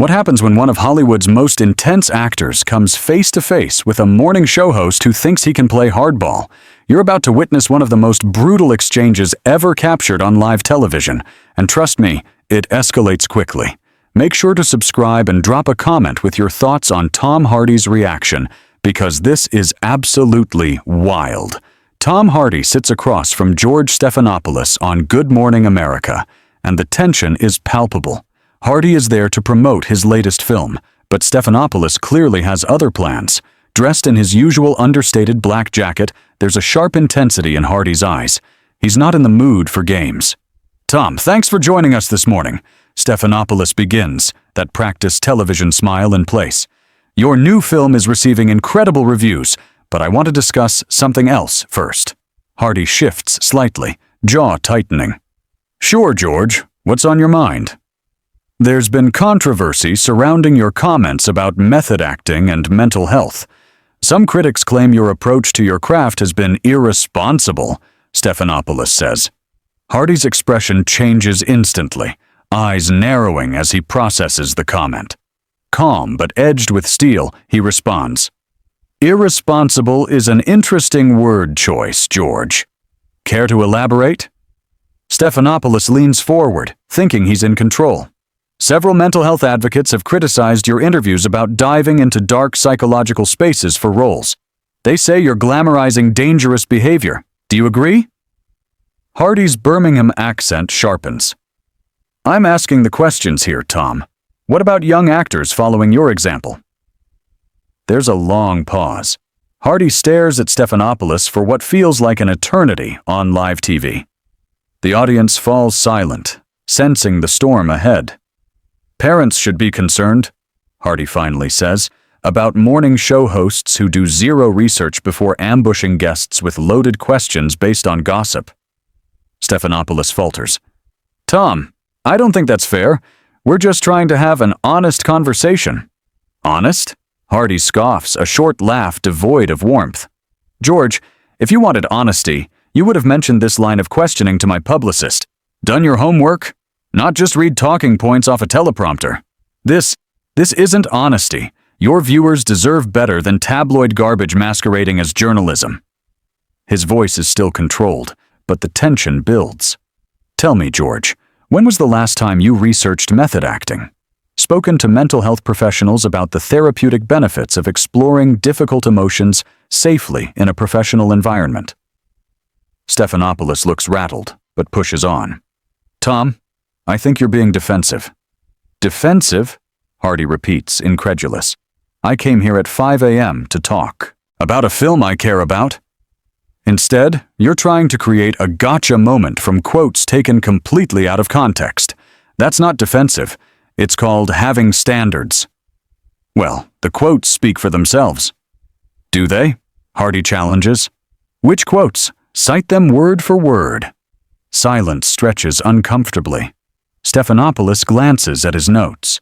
What happens when one of Hollywood's most intense actors comes face-to-face with a morning show host who thinks he can play hardball? You're about to witness one of the most brutal exchanges ever captured on live television, and trust me, it escalates quickly. Make sure to subscribe and drop a comment with your thoughts on Tom Hardy's reaction, because this is absolutely wild. Tom Hardy sits across from George Stephanopoulos on Good Morning America, and the tension is palpable. Hardy is there to promote his latest film, but Stephanopoulos clearly has other plans. Dressed in his usual understated black jacket, there's a sharp intensity in Hardy's eyes. He's not in the mood for games. "Tom, thanks for joining us this morning," Stephanopoulos begins, that practiced television smile in place. "Your new film is receiving incredible reviews, but I want to discuss something else first." Hardy shifts slightly, jaw tightening. "Sure, George. What's on your mind?" "There's been controversy surrounding your comments about method acting and mental health. Some critics claim your approach to your craft has been irresponsible," Stephanopoulos says. Hardy's expression changes instantly, eyes narrowing as he processes the comment. Calm but edged with steel, he responds, "Irresponsible is an interesting word choice, George. Care to elaborate?" Stephanopoulos leans forward, thinking he's in control. "Several mental health advocates have criticized your interviews about diving into dark psychological spaces for roles. They say you're glamorizing dangerous behavior. Do you agree?" Hardy's Birmingham accent sharpens. "I'm asking the questions here, Tom. What about young actors following your example?" There's a long pause. Hardy stares at Stephanopoulos for what feels like an eternity on live TV. The audience falls silent, sensing the storm ahead. "Parents should be concerned," Hardy finally says, "about morning show hosts who do zero research before ambushing guests with loaded questions based on gossip." Stephanopoulos falters. "Tom, I don't think that's fair. We're just trying to have an honest conversation." "Honest?" Hardy scoffs, a short laugh devoid of warmth. "George, if you wanted honesty, you would have mentioned this line of questioning to my publicist. Done your homework? Not just read talking points off a teleprompter. This isn't honesty. Your viewers deserve better than tabloid garbage masquerading as journalism." His voice is still controlled, but the tension builds. "Tell me, George, when was the last time you researched method acting? Spoken to mental health professionals about the therapeutic benefits of exploring difficult emotions safely in a professional environment?" Stephanopoulos looks rattled, but pushes on. "Tom, I think you're being defensive." "Defensive?" Hardy repeats, incredulous. "I came here at 5 a.m. to talk about a film I care about. Instead, you're trying to create a gotcha moment from quotes taken completely out of context. That's not defensive. It's called having standards." "Well, the quotes speak for themselves." "Do they?" Hardy challenges. "Which quotes? Cite them word for word." Silence stretches uncomfortably. Stephanopoulos glances at his notes.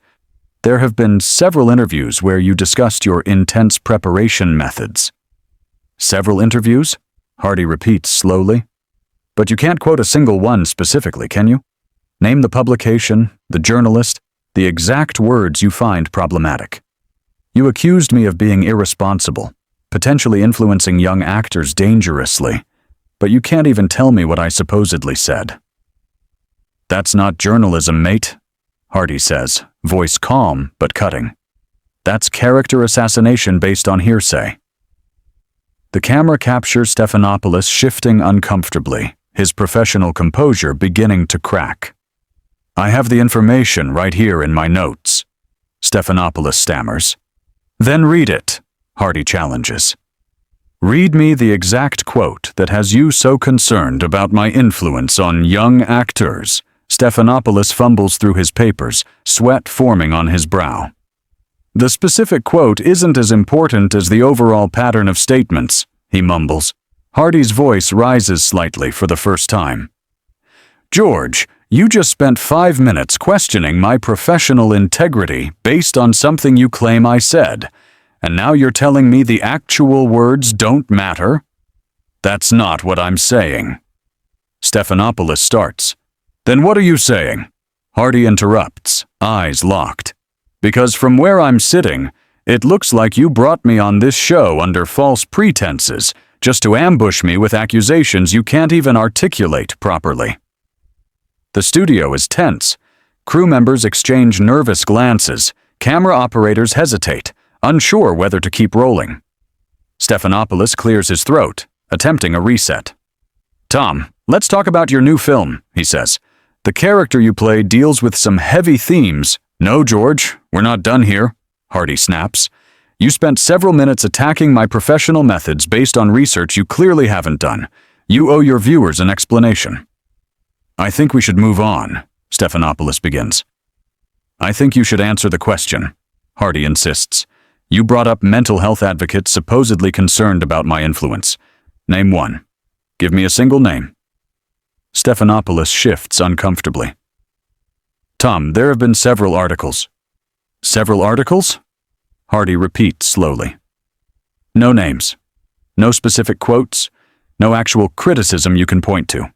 "There have been several interviews where you discussed your intense preparation methods." "Several interviews?" Hardy repeats slowly. "But you can't quote a single one specifically, can you? Name the publication, the journalist, the exact words you find problematic." "You accused me of being irresponsible, potentially influencing young actors dangerously, but you can't even tell me what I supposedly said." "That's not journalism, mate," Hardy says, voice calm but cutting. "That's character assassination based on hearsay." The camera captures Stephanopoulos shifting uncomfortably, his professional composure beginning to crack. "I have the information right here in my notes," Stephanopoulos stammers. "Then read it," Hardy challenges. "Read me the exact quote that has you so concerned about my influence on young actors." Stephanopoulos fumbles through his papers, sweat forming on his brow. "The specific quote isn't as important as the overall pattern of statements," he mumbles. Hardy's voice rises slightly for the first time. "George, you just spent 5 minutes questioning my professional integrity based on something you claim I said, and now you're telling me the actual words don't matter? That's not what I'm saying." Stephanopoulos starts. "Then what are you saying?" Hardy interrupts, eyes locked. Because from where I'm sitting, it looks like you brought me on this show under false pretenses, just to ambush me with accusations you can't even articulate properly. The studio is tense. Crew members exchange nervous glances. Camera operators hesitate, unsure whether to keep rolling. Stephanopoulos clears his throat, attempting a reset. "Tom, let's talk about your new film," he says. "The character you play deals with some heavy themes." "No, George, we're not done here," Hardy snaps. "You spent several minutes attacking my professional methods based on research you clearly haven't done. You owe your viewers an explanation." "I think we should move on," Stephanopoulos begins. "I think you should answer the question," Hardy insists. "You brought up mental health advocates supposedly concerned about my influence. Name one. Give me a single name." Stephanopoulos shifts uncomfortably. "Tom, there have been several articles." "Several articles?" Hardy repeats slowly. "No names. No specific quotes. No actual criticism you can point to."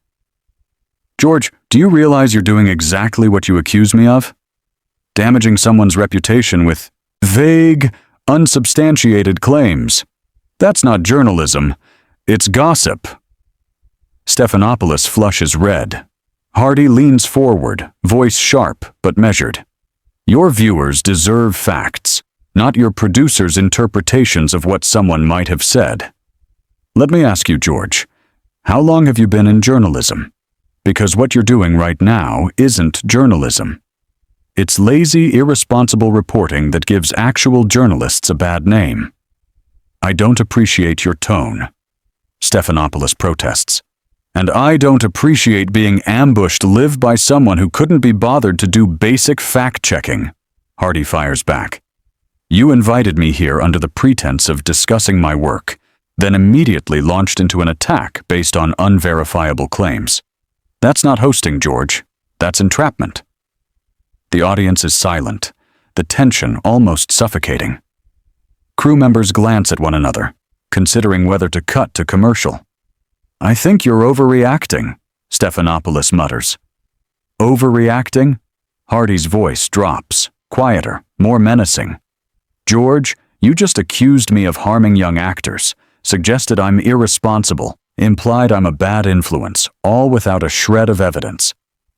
"George, do you realize you're doing exactly what you accuse me of? Damaging someone's reputation with vague, unsubstantiated claims. That's not journalism. It's gossip." Stephanopoulos flushes red. Hardy leans forward, voice sharp but measured. "Your viewers deserve facts, not your producer's interpretations of what someone might have said. Let me ask you, George, how long have you been in journalism? Because what you're doing right now isn't journalism. It's lazy, irresponsible reporting that gives actual journalists a bad name." "I don't appreciate your tone," Stephanopoulos protests. "And I don't appreciate being ambushed live by someone who couldn't be bothered to do basic fact-checking," Hardy fires back. "You invited me here under the pretense of discussing my work, then immediately launched into an attack based on unverifiable claims. That's not hosting, George. That's entrapment." The audience is silent, the tension almost suffocating. Crew members glance at one another, considering whether to cut to commercial. "I think you're overreacting," Stephanopoulos mutters. "Overreacting?" Hardy's voice drops, quieter, more menacing. "George, you just accused me of harming young actors, suggested I'm irresponsible, implied I'm a bad influence, all without a shred of evidence.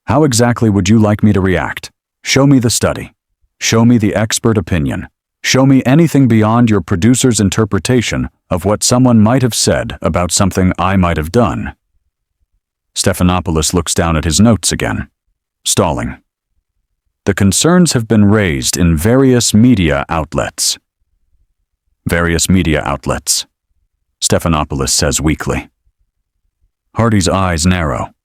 How exactly would you like me to react? Show me the study. Show me the expert opinion. Show me anything beyond your producer's interpretation of what someone might have said about something I might have done." Stephanopoulos looks down at his notes again, stalling. "The concerns have been raised in various media outlets." "Various media outlets," Stephanopoulos says weakly. Hardy's eyes narrow.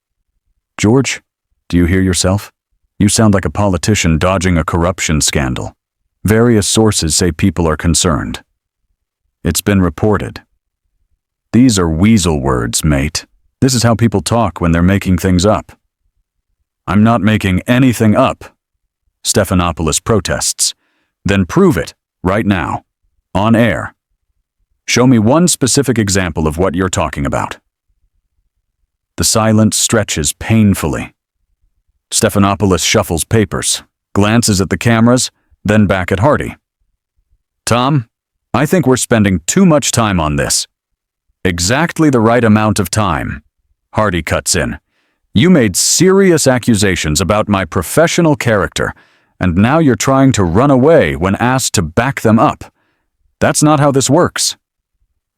"George, do you hear yourself? You sound like a politician dodging a corruption scandal. Various sources say people are concerned. It's been reported." "These are weasel words, mate. This is how people talk when they're making things up." "I'm not making anything up," Stephanopoulos protests. "Then prove it, right now. On air. Show me one specific example of what you're talking about." The silence stretches painfully. Stephanopoulos shuffles papers, glances at the cameras, then back at Hardy. "Tom, I think we're spending too much time on this." "Exactly the right amount of time," Hardy cuts in. "You made serious accusations about my professional character, and now you're trying to run away when asked to back them up. That's not how this works."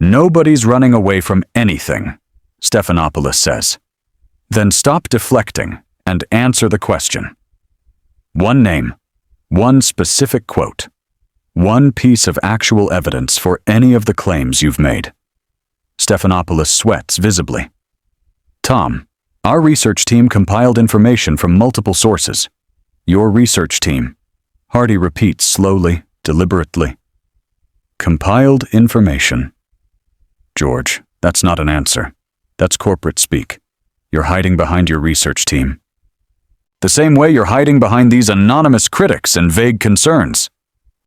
"Nobody's running away from anything," Stephanopoulos says. "Then stop deflecting and answer the question. One name, one specific quote, one piece of actual evidence for any of the claims you've made." Stephanopoulos sweats visibly. "Tom, our research team compiled information from multiple sources." "Your research team," Hardy repeats slowly, deliberately. "Compiled information." "George, that's not an answer. That's corporate speak. You're hiding behind your research team. The same way you're hiding behind these anonymous critics and vague concerns."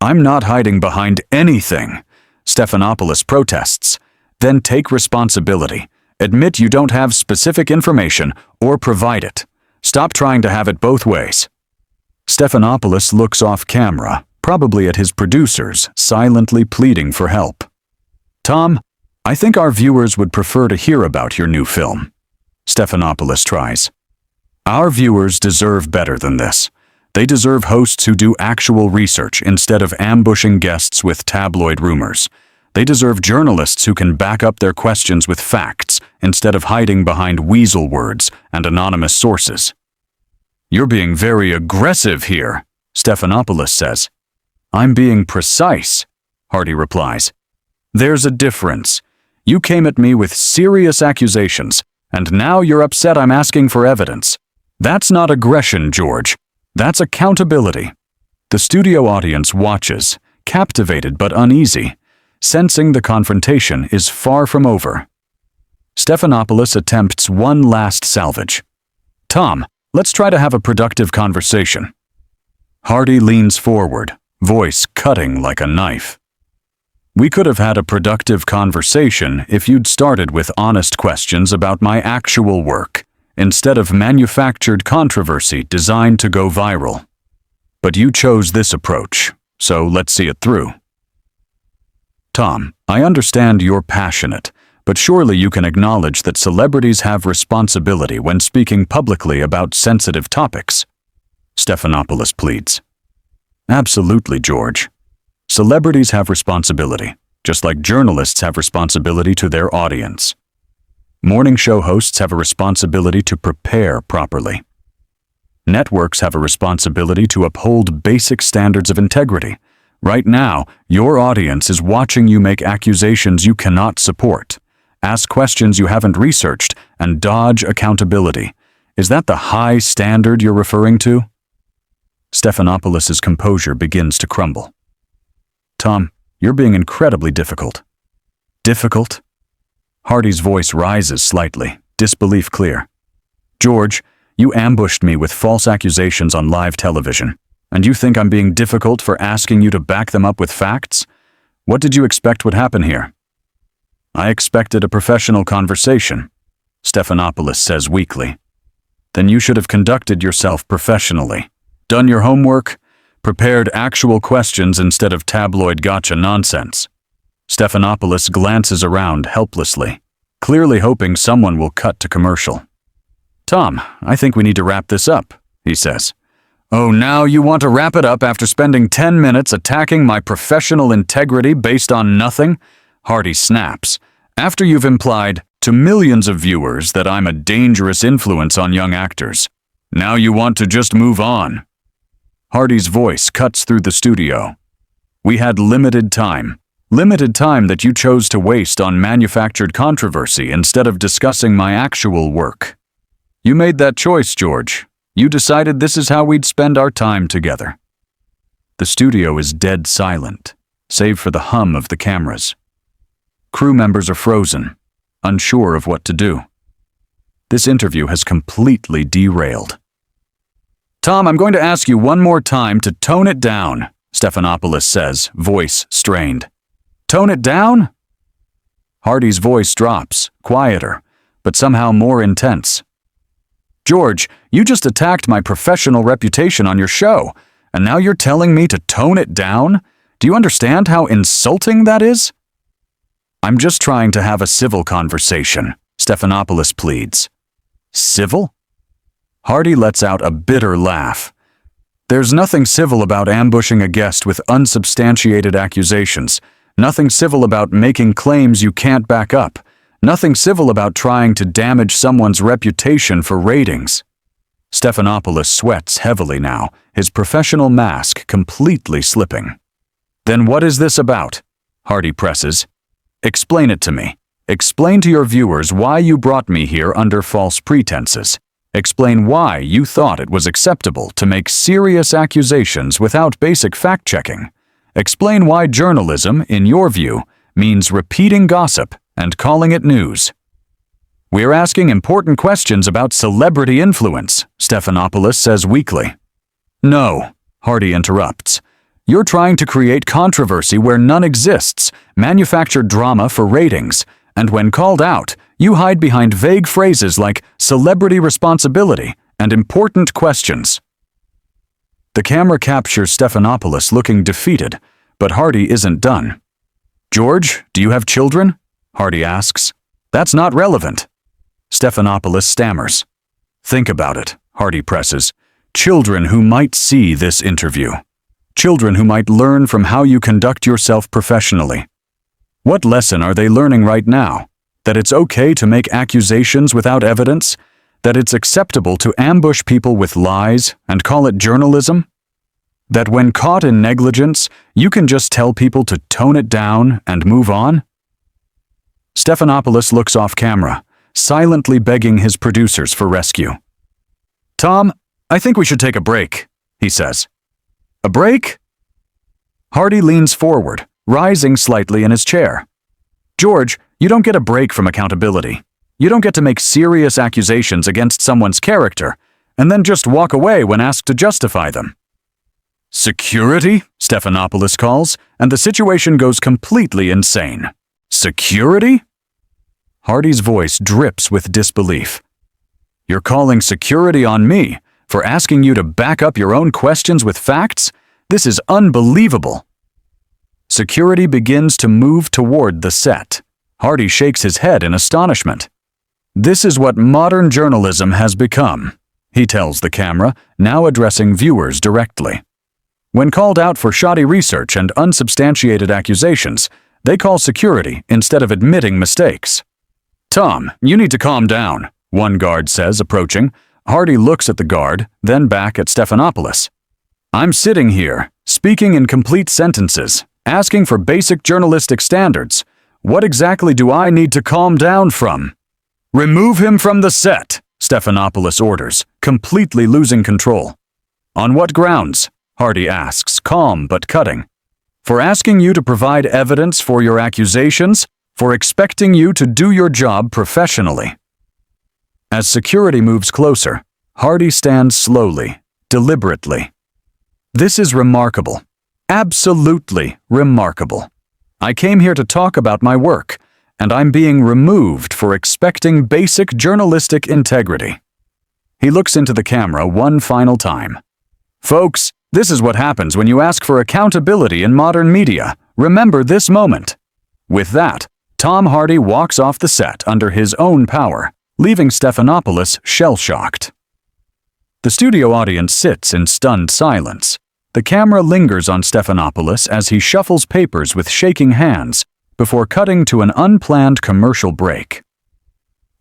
"I'm not hiding behind anything," Stephanopoulos protests. "Then take responsibility. Admit you don't have specific information or provide it. Stop trying to have it both ways." Stephanopoulos looks off camera, probably at his producers, silently pleading for help. "Tom, I think our viewers would prefer to hear about your new film," Stephanopoulos tries. "Our viewers deserve better than this. They deserve hosts who do actual research instead of ambushing guests with tabloid rumors. They deserve journalists who can back up their questions with facts instead of hiding behind weasel words and anonymous sources." "You're being very aggressive here," Stephanopoulos says. "I'm being precise," Hardy replies. "There's a difference. You came at me with serious accusations, and now you're upset I'm asking for evidence. That's not aggression, George. That's accountability." The studio audience watches, captivated but uneasy, sensing the confrontation is far from over. Stephanopoulos attempts one last salvage. "Tom, let's try to have a productive conversation." Hardy leans forward, voice cutting like a knife. "We could have had a productive conversation if you'd started with honest questions about my actual work, instead of manufactured controversy designed to go viral. But you chose this approach, so let's see it through." "Tom, I understand you're passionate, but surely you can acknowledge that celebrities have responsibility when speaking publicly about sensitive topics," Stephanopoulos pleads. "Absolutely, George. Celebrities have responsibility, just like journalists have responsibility to their audience. Morning show hosts have a responsibility to prepare properly. Networks have a responsibility to uphold basic standards of integrity. Right now, your audience is watching you make accusations you cannot support, ask questions you haven't researched, and dodge accountability. Is that the high standard you're referring to?" Stephanopoulos' composure begins to crumble. "Tom, you're being incredibly difficult." "Difficult?" Hardy's voice rises slightly, disbelief clear. "George, you ambushed me with false accusations on live television, and you think I'm being difficult for asking you to back them up with facts? What did you expect would happen here?" "I expected a professional conversation," Stephanopoulos says weakly. "Then you should have conducted yourself professionally, done your homework, prepared actual questions instead of tabloid gotcha nonsense." Stephanopoulos glances around helplessly, clearly hoping someone will cut to commercial. "Tom, I think we need to wrap this up," he says. "Oh, now you want to wrap it up after spending 10 minutes attacking my professional integrity based on nothing?" Hardy snaps. "After you've implied to millions of viewers that I'm a dangerous influence on young actors. Now you want to just move on." Hardy's voice cuts through the studio. "We had limited time that you chose to waste on manufactured controversy instead of discussing my actual work. You made that choice, George. You decided this is how we'd spend our time together." The studio is dead silent, save for the hum of the cameras. Crew members are frozen, unsure of what to do. This interview has completely derailed. "Tom, I'm going to ask you one more time to tone it down," Stephanopoulos says, voice strained. "Tone it down?" Hardy's voice drops, quieter, but somehow more intense. "George, you just attacked my professional reputation on your show, and now you're telling me to tone it down? Do you understand how insulting that is?" "I'm just trying to have a civil conversation," Stephanopoulos pleads. "Civil?" Hardy lets out a bitter laugh. "There's nothing civil about ambushing a guest with unsubstantiated accusations. Nothing civil about making claims you can't back up. Nothing civil about trying to damage someone's reputation for ratings." Stephanopoulos sweats heavily now, his professional mask completely slipping. "Then what is this about?" Hardy presses. "Explain it to me. Explain to your viewers why you brought me here under false pretenses. Explain why you thought it was acceptable to make serious accusations without basic fact-checking. Explain why journalism, in your view, means repeating gossip and calling it news." "We're asking important questions about celebrity influence," Stephanopoulos says weakly. "No," Hardy interrupts. "You're trying to create controversy where none exists, manufacture drama for ratings, and when called out, you hide behind vague phrases like celebrity responsibility and important questions." The camera captures Stephanopoulos looking defeated, but Hardy isn't done. "George, do you have children?" Hardy asks. "That's not relevant." Stephanopoulos stammers. "Think about it," Hardy presses. "Children who might see this interview. Children who might learn from how you conduct yourself professionally. What lesson are they learning right now? That it's okay to make accusations without evidence? That it's acceptable to ambush people with lies and call it journalism? That when caught in negligence, you can just tell people to tone it down and move on?" Stephanopoulos looks off camera, silently begging his producers for rescue. "Tom, I think we should take a break," he says. "A break?" Hardy leans forward, rising slightly in his chair. "George, you don't get a break from accountability. You don't get to make serious accusations against someone's character and then just walk away when asked to justify them." "Security?" Stephanopoulos calls, and the situation goes completely insane. "Security?" Hardy's voice drips with disbelief. "You're calling security on me for asking you to back up your own questions with facts? This is unbelievable." Security begins to move toward the set. Hardy shakes his head in astonishment. "This is what modern journalism has become," he tells the camera, now addressing viewers directly. When called out for shoddy research and unsubstantiated accusations, they call security instead of admitting mistakes. "Tom, you need to calm down," one guard says, approaching. Hardy looks at the guard, then back at Stephanopoulos. "I'm sitting here, speaking in complete sentences, asking for basic journalistic standards. What exactly do I need to calm down from?" "Remove him from the set," Stephanopoulos orders, completely losing control. "On what grounds?" Hardy asks, calm but cutting. "For asking you to provide evidence for your accusations, for expecting you to do your job professionally." As security moves closer, Hardy stands slowly, deliberately. "This is remarkable. Absolutely remarkable. I came here to talk about my work, and I'm being removed for expecting basic journalistic integrity." He looks into the camera one final time. "Folks, this is what happens when you ask for accountability in modern media. Remember this moment." With that, Tom Hardy walks off the set under his own power, leaving Stephanopoulos shell-shocked. The studio audience sits in stunned silence. The camera lingers on Stephanopoulos as he shuffles papers with shaking hands before cutting to an unplanned commercial break.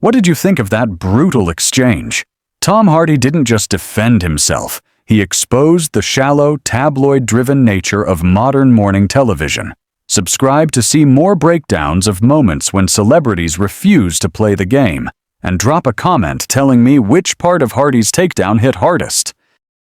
What did you think of that brutal exchange? Tom Hardy didn't just defend himself, he exposed the shallow, tabloid-driven nature of modern morning television. Subscribe to see more breakdowns of moments when celebrities refuse to play the game, and drop a comment telling me which part of Hardy's takedown hit hardest.